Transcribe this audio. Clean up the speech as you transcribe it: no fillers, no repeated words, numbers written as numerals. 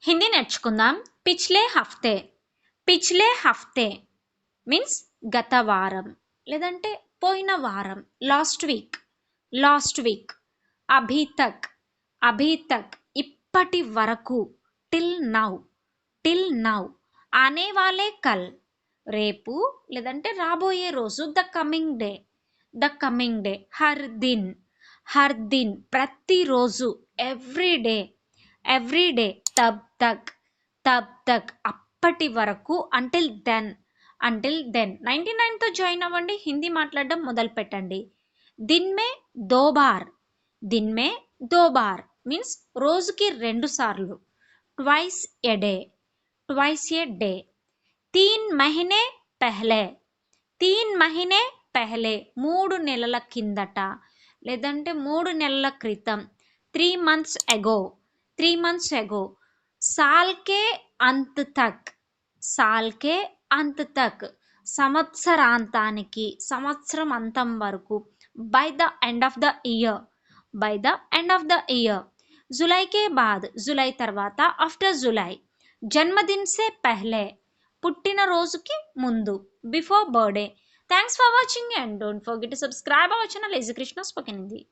హిందీ నేర్చుకుందాం. పిచ్లే హఫ్తే మీన్స్ గత వారం లేదంటే పోయిన వారం, లాస్ట్ వీక్. అభీ తక్ ఇప్పటి వరకు, టిల్ నౌ ఆనే వాలే కల్ రేపు లేదంటే రాబోయే రోజు, ద కమింగ్ డే హర్ దిన్ ప్రతిరోజు, ఎవ్రీ డే తబ్ తక్ అప్పటి వరకు, అంటిల్ దెన్ 99తో జాయిన్ అవ్వండి, హిందీ మాట్లాడడం మొదలు పెట్టండి. దిన్ మే దో బార్ మీన్స్ రోజుకి 2 సార్లు, ట్వైస్ ఏ డే. 3 మహీనే పెహ్లే 3 నెలల కిందట లేదంటే 3 నెలల క్రితం, 3 months ago. సాల్ కే అంత్ తక్ సంవత్సరాంతానికి, సంవత్సరం అంతం వరకు. By the end of the year. July తర్వాత, ఆఫ్టర్ జులై. జన్మదిన్ సే పెహ్లే పుట్టినరోజుకి ముందు, before birthday. Thanks for watching and don't forget to subscribe our channel easy Krishna spoken Hindi.